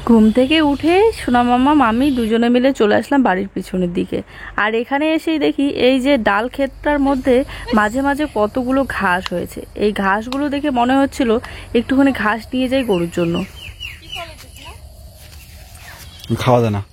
ঘুম থেকে উঠে সোনা মামা মামি দুজনে মিলে চলে আসলাম বাড়ির পিছনের দিকে। আর এখানে এসেই দেখি এই যে ডাল ক্ষেতটার মধ্যে মাঝে মাঝে কতগুলো ঘাস হয়েছে। এই ঘাসগুলো দেখে মনে হচ্ছিল একটুখানি ঘাস নিয়ে যাই গরুর জন্য। খাওয়া যায় না।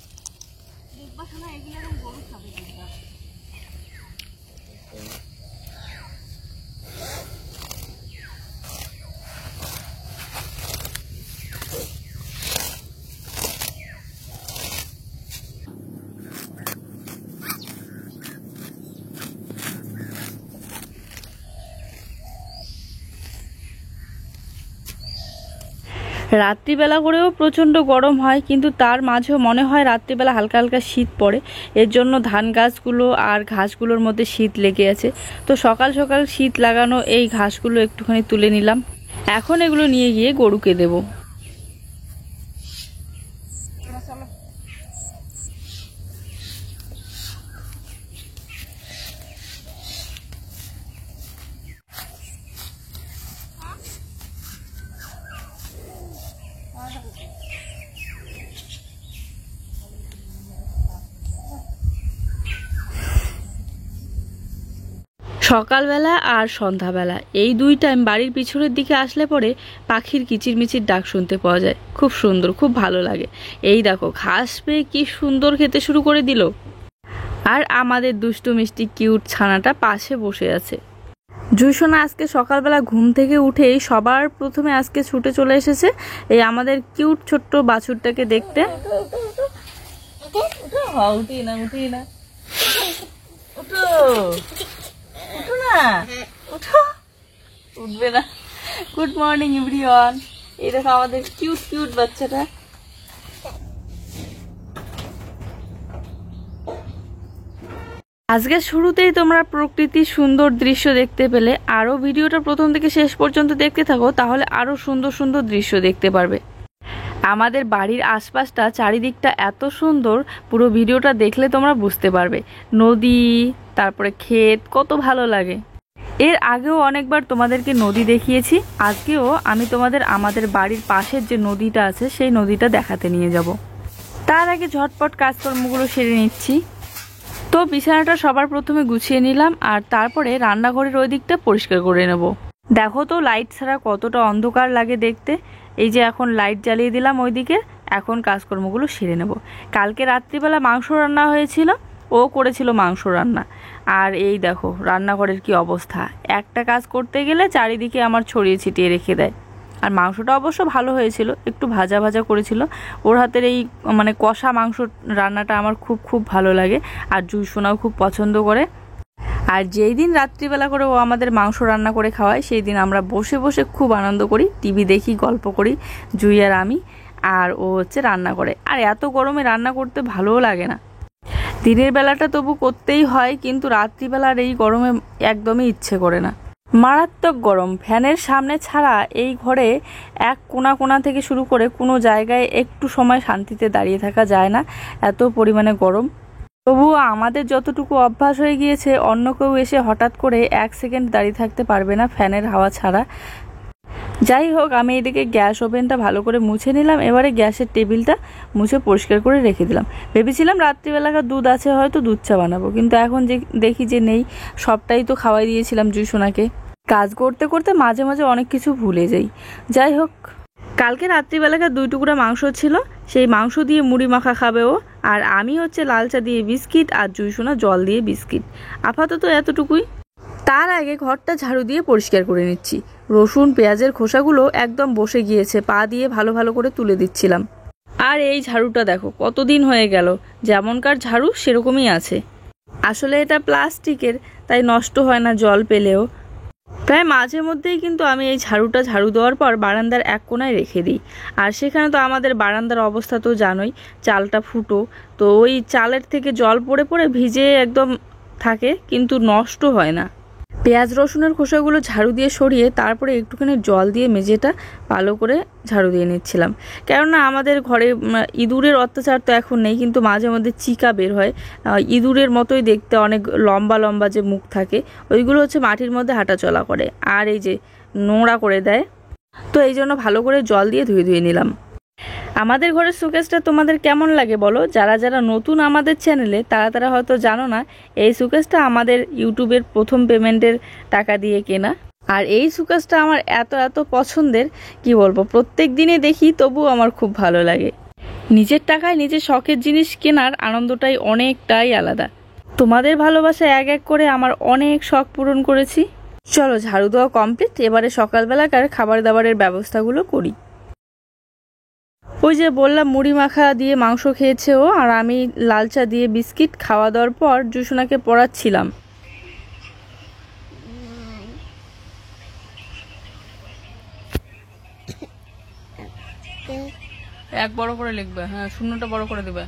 রাত্রিবেলা করেও প্রচণ্ড গরম হয়, কিন্তু তার মাঝেও মনে হয় রাত্রিবেলা হালকা হালকা শীত পড়ে। এর জন্য ধান গাছগুলো আর ঘাসগুলোর মধ্যে শীত লেগে আছে। তো সকাল সকাল শীত লাগানো এই ঘাসগুলো একটুখানি তুলে নিলাম। এখন এগুলো নিয়ে গিয়ে গরুকে দেবো। সকালবেলা আর সন্ধ্যাবেলা এই দুই টাইম বাড়ির পিছনের দিকে আসলে পরে পাখির কিচিরমিচির ডাক শুনতে পাওয়া যায়। খুব সুন্দর, খুব ভালো লাগে। এই দেখো ঘাস পেয়ে কি সুন্দর খেতে শুরু করে দিল। আর আমাদের দুষ্টু মিষ্টি কিউট ছানাটা পাশে বসে আছে। জুইসোনা আজকে সকালবেলা ঘুম থেকে উঠেই সবার প্রথমে আজকে ছুটে চলে এসেছে এই আমাদের কিউট ছোট্ট বাছুরটাকে দেখতে। উঠবে না। Good morning everyone. এই দেখো আমাদের কিউট কিউট বাচ্চাটা। আজকে শুরুতেই তোমরা প্রকৃতির সুন্দর দৃশ্য দেখতে পেলে। আরো ভিডিওটা প্রথম থেকে শেষ পর্যন্ত দেখতে থাকো, তাহলে আরো সুন্দর সুন্দর দৃশ্য দেখতে পারবে। আমাদের বাড়ির আশপাশটা চারিদিকটা এত সুন্দর, পুরো ভিডিওটা দেখলে তোমরা বুঝতে পারবে। নদী, তারপরে ক্ষেত, কত ভালো লাগে। এর আগেও অনেকবার তোমাদেরকে নদী দেখিয়েছি। আজকেও আমি তোমাদের আমাদের বাড়ির পাশের যে নদীটা আছে সেই নদীটা দেখাতে নিয়ে যাব। তার আগে ঝটপট কাজকর্মগুলো সেরে নিচ্ছি। তো বিছানাটা সবার প্রথমে গুছিয়ে নিলাম, আর তারপরে রান্নাঘরের ওই দিকটা পরিষ্কার করে নেব। দেখো তো লাইট ছাড়া কতটা অন্ধকার লাগে দেখতে। এই যে এখন লাইট জ্বালিয়ে দিলাম ওইদিকে। এখন কাজকর্মগুলো সেরে নেব। কালকে রাত্রিবেলা মাংস রান্না হয়েছিল, ও করেছিল মাংস রান্না। আর এই দেখো রান্নাঘরের কি অবস্থা। একটা কাজ করতে গেলে চারিদিকে আমার ছড়িয়ে ছিটিয়ে রেখে দেয়। আর মাংসটা অবশ্য ভালো হয়েছিল, একটু ভাজা ভাজা করেছিল। ওর হাতের এই মানে কষা মাংস রান্নাটা আমার খুব খুব ভালো লাগে, আর জুইসোনাও খুব পছন্দ করে। আর যেই দিন রাত্রিবেলা করে ও আমাদের মাংস রান্না করে খাওয়ায়, সেই দিন আমরা বসে বসে খুব আনন্দ করি, টিভি দেখি, গল্প করি জুই আর আমি। আর ও হচ্ছে রান্না করে। আর এত গরমে রান্না করতে ভালোও লাগে না। দিনের বেলাটা তবু করতেই হয়, কিন্তু রাত্রিবেলার এই গরমে একদমই ইচ্ছে করে না। মারাত্মক গরম। ফ্যানের সামনে ছাড়া এই ঘরে এক কোণা কোণা থেকে শুরু করে কোনো জায়গায় একটু সময় শান্তিতে দাঁড়িয়ে থাকা যায় না, এত পরিমাণে গরম। তবুও আমাদের যতটুকু অভ্যাস হয়ে গিয়েছে, অন্য কেউ এসে হঠাৎ করে 1 সেকেন্ড দাঁড়িয়ে থাকতে পারবে না ফ্যানের হাওয়া ছাড়া। যাই হোক, আমি এদিকে গ্যাস ওভেনটা ভালো করে মুছে নিলাম। এবারে গ্যাসের টেবিলটা মুছে পরিষ্কার করে রেখে দিলাম। ভেবেছিলাম রাত্রিবেলাকার দুধ আছে, হয়তো দুধ চা বানাবো, কিন্তু এখন যে দেখি যে নেই। সবটাই তো খাওয়াই দিয়েছিলাম জুইসোনাকে। কাজ করতে করতে মাঝে মাঝে অনেক কিছু ভুলে যাই। যাই হোক, কালকে রাত্রিবেলাকার 2 টুকরা মাংস ছিল, সেই মাংস দিয়ে মুড়ি মাখা খাবে ও। আর আমি হচ্ছে লাল চা দিয়ে বিস্কিট, আর জুইসোনা জল দিয়ে বিস্কিট। আপাতত এতটুকুই। তার আগে ঘরটা ঝাড়ু দিয়ে পরিষ্কার করে নিচ্ছি। রসুন পেঁয়াজের খোসাগুলো একদম বসে গিয়েছে, পা দিয়ে ভালো ভালো করে তুলে দিচ্ছিলাম। আর এই ঝাড়ুটা দেখো কতদিন হয়ে গেল, যেমনকার ঝাড়ু সেরকমই আছে। আসলে এটা প্লাস্টিকের, তাই নষ্ট হয় না জল পেলেও। প্রায় মাঝে মধ্যেই কিন্তু আমি এই ঝাড়ুটা ঝাড়ু দেওয়ার পর বারান্দার এক কোণায় রেখে দিই। আর সেখানে তো আমাদের বারান্দার অবস্থা তো জানোই, চালটা ফুটো। তো ওই চালের থেকে জল পড়ে পড়ে ভিজে একদম থাকে, কিন্তু নষ্ট হয় না। পেঁয়াজ রসুনের খোসাগুলো ঝাড়ু দিয়ে সরিয়ে তারপরে একটুখানি জল দিয়ে মেঝেটা ভালো করে ঝাড়ু দিয়ে নিচ্ছিলাম। কেননা আমাদের ঘরে ইঁদুরের অত্যাচার তো এখন নেই, কিন্তু মাঝে মধ্যে চিকা বের হয়। ইঁদুরের মতোই দেখতে, অনেক লম্বা লম্বা যে মুখ থাকে, ওইগুলো হচ্ছে মাটির মধ্যে হাঁটাচলা করে আর এই যে নোংরা করে দেয়। তো এই জন্য ভালো করে জল দিয়ে ধুয়ে ধুয়ে নিলাম। আমাদের ঘরের শোকেসটা তোমাদের কেমন লাগে বলো। যারা যারা নতুন আমাদের চ্যানেলে তারা হয়তো জানো না, এই শোকেসটা আমাদের ইউটিউবের প্রথম পেমেন্টের টাকা দিয়ে কেনা। আর এই শোকেসটা আমার এত পছন্দের, কি বলবো, প্রত্যেক দিনে দেখি তবুও আমার খুব ভালো লাগে। নিজের টাকায় নিজের শখের জিনিস কেনার আনন্দটাই অনেকটাই আলাদা। তোমাদের ভালোবাসা এক এক করে আমার অনেক শখ পূরণ করেছি। চলো ঝাড়ু দেওয়া কমপ্লিট, এবারে সকালবেলাকার খাবার দাবারের ব্যবস্থাগুলো করি। ওই যে বললাম মুড়ি মাখা দিয়ে মাংস খেয়েছে ও, আর আমি লাল চা দিয়ে বিস্কিট। খাওয়া দাওয়ার পর জুসোনাকে পড়াচ্ছিলাম। এক বড় করে লিখবে, হ্যাঁ শূন্যটা বড় করে দিবে।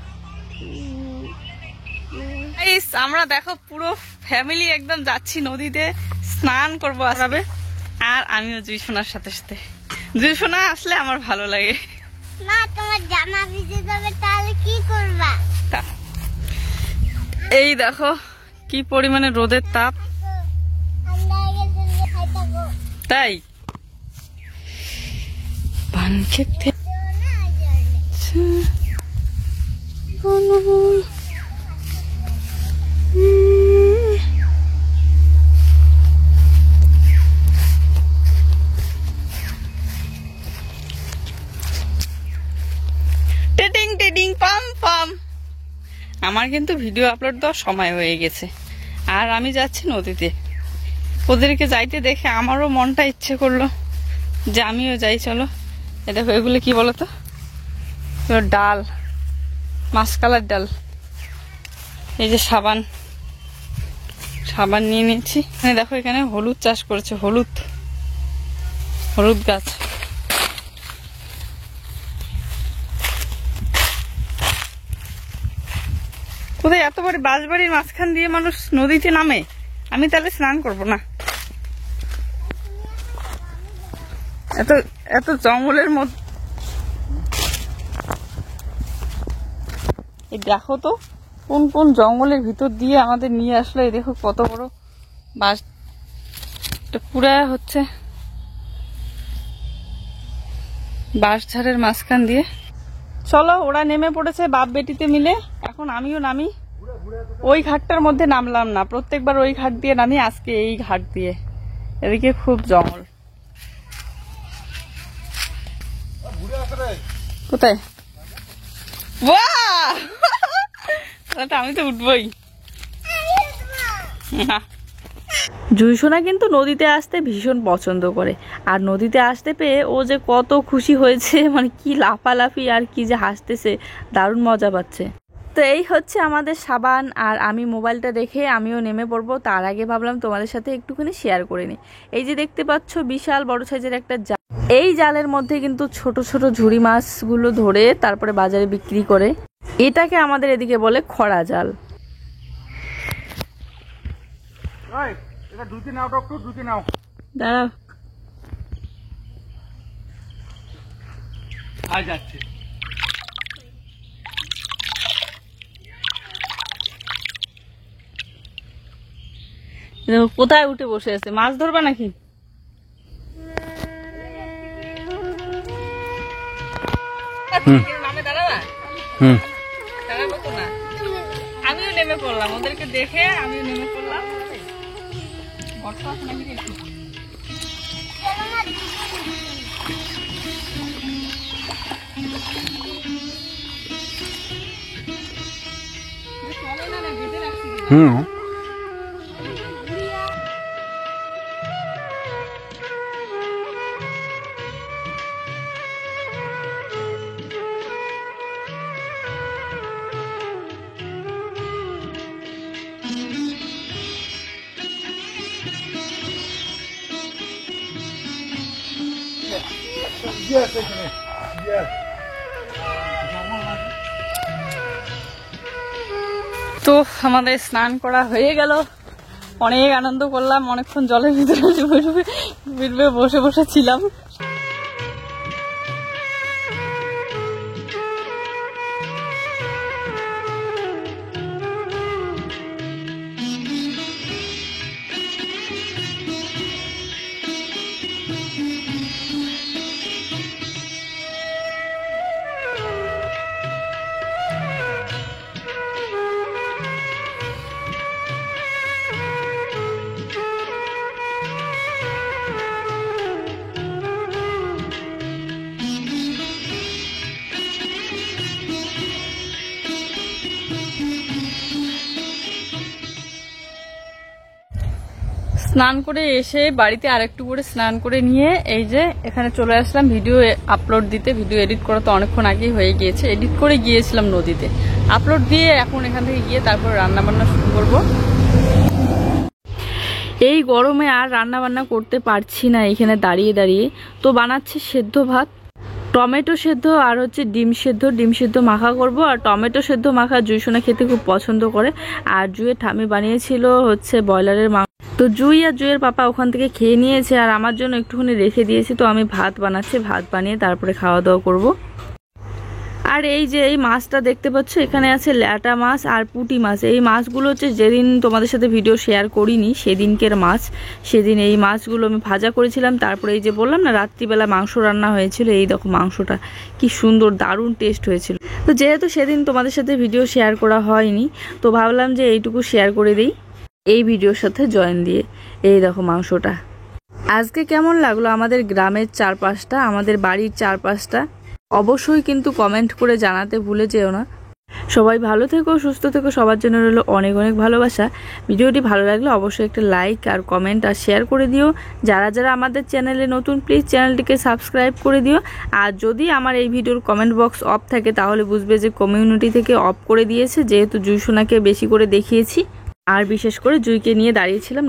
আমরা দেখো পুরো ফ্যামিলি একদম যাচ্ছি নদীতে স্নান করবো আসবে। আর আমিও জুসোনার সাথে সাথে, জুসোনা আসলে আমার ভালো লাগে। মা তোমার জামা ভিজে যাবে, তাহলে কি করবা? এই দেখো কি পরিমাণে রোদের তাপ, তাই পান খেতে আমার কিন্তু ভিডিও আপলোড দেওয়ার সময় হয়ে গেছে, আর আমি যাচ্ছি নদীতে। ওদেরকে যাইতে দেখে আমারও মনটা ইচ্ছে করলো যে আমিও যাই। চলো এ দেখো এগুলো কি বলতো, ডাল, মাসকালার ডাল। এই যে সাবান নিয়ে নিয়েছি। এখানে দেখো এখানে হলুদ চাষ করেছে, হলুদ গাছ। কোথায় এত বড় বাঁশবাড়ির মাঝখান দিয়ে মানুষ নদীতে নামে? আমি তাহলে স্নান করব না। এত জঙ্গলের মধ্যে এই দেখো তো কোন জঙ্গলের ভিতর দিয়ে আমাদের নিয়ে আসলো। এই দেখো কত বড় বাঁশ, পুরা হচ্ছে বাঁশঝাড়ের মাঝখান দিয়ে। চলো ওরা নেমে পড়েছে বাপ বেটিতে মিলে, এখন আমিও নামি। ওই ঘাটটার মধ্যে নামলাম না, প্রত্যেকবার ওই ঘাট দিয়ে নামি, আজকে এই ঘাট দিয়ে। এদিকে খুব জঙ্গল। কোথায়? আমি তো উঠবই। জুইসোনা কিন্তু নদীতে আসতে ভীষণ পছন্দ করে, আর নদীতে আসতে পেয়ে ও যে কত খুশি হয়েছে, মানে কি লাফালাফি আর কি যে হাসতেছে, দারুণ মজা পাচ্ছে। তো এই হচ্ছে আমাদের সাবান। আর আমি মোবাইলটা দেখে আমিও নেমে পড়বো। তার আগে ভাবলাম তোমাদের সাথে একটুখানি শেয়ার করে নিই। এই যে দেখতে পাচ্ছ বিশাল বড় সাইজের একটা জাল, এই জালের মধ্যে কিন্তু ছোট ছোট ঝুড়ি মাছগুলো ধরে তারপরে বাজারে বিক্রি করে। এটাকে আমাদের এদিকে বলে খরা জাল। দাঁড়াও, কোথায় উঠে বসে আছে? মাছ ধরবা নাকি? আমিও নেমে পড়লাম, ওদেরকে দেখে আমিও নেমে পড়লাম। তো আমাদের স্নান করা হয়ে গেল, অনেক আনন্দ করলাম, অনেকক্ষণ জলের ভিতরে বসে বসে ছিলাম। স্নান করে এসে বাড়িতে আরেকটু করে স্নান করে নিয়ে এই যে এখানে চলে আসলাম ভিডিও আপলোড দিতে। ভিডিও এডিট করা তো অনেকক্ষণ আগেই হয়ে গিয়েছে, এডিট করে গিয়েছিলাম নদীতে, আপলোড দিয়ে এখন এখান থেকে গিয়ে তারপর রান্না বান্না শুরু করবো। এই গরমে আর রান্না বান্না করতে পারছি না এখানে দাঁড়িয়ে দাঁড়িয়ে, তো বানাচ্ছি সেদ্ধ ভাত, টমেটো সেদ্ধ আর হচ্ছে ডিম সেদ্ধ মাখা করব। আর টমেটো সেদ্ধ মাখা জুইসোনা খেতে খুব পছন্দ করে, আর জুইয়ের ঠামি বানিয়েছিল হচ্ছে ব্রয়লারের মাংস। তো জুই আর জুইয়ের পাপা ওখান থেকে খেয়ে নিয়েছে, আর আমার জন্য একটুখানি রেখে দিয়েছি। তো আমি ভাত বানাচ্ছি, ভাত বানিয়ে তারপরে খাওয়া দাওয়া করব। আর এই যে এই মাছটা দেখতে পাচ্ছ, এখানে আছে ল্যাটা মাছ আর পুঁটি মাছ। এই মাছগুলো হচ্ছে যেদিন তোমাদের সাথে ভিডিও শেয়ার করিনি সেদিনকের মাছ। সেদিন এই মাছগুলো আমি ভাজা করেছিলাম, তারপরে এই যে বললাম না রাত্রিবেলা মাংস রান্না হয়েছিল, এই দেখো মাংসটা কি সুন্দর দারুণ টেস্ট হয়েছিল। তো যেহেতু সেদিন তোমাদের সাথে ভিডিও শেয়ার করা হয়নি, তো ভাবলাম যে এইটুকু শেয়ার করে দিই এই ভিডিওর সাথে জয়েন দিয়ে। এই দেখো মাংসটা। আজকে কেমন লাগলো আমাদের গ্রামের চারপাশটা, আমাদের বাড়ির চারপাশটা, অবশ্যই কিন্তু কমেন্ট করে জানাতে ভুলে যেও না। সবাই ভালো থেকো, সুস্থ থেকো, সবার জন্য রইলো অনেক অনেক ভালোবাসা। ভিডিওটি ভালো লাগলে অবশ্যই একটা লাইক আর কমেন্ট আর শেয়ার করে দিও। যারা যারা আমাদের চ্যানেলে নতুন প্লিজ চ্যানেলটিকে সাবস্ক্রাইব করে দিও। আর যদি আমার এই ভিডিওর কমেন্ট বক্স অফ থাকে তাহলে বুঝবে যে কমিউনিটি থেকে অফ করে দিয়েছে, যেহেতু জুইসোনাকে বেশি করে দেখিয়েছি আর বিশেষ করে জুইকে নিয়ে দাঁড়িয়েছিলাম।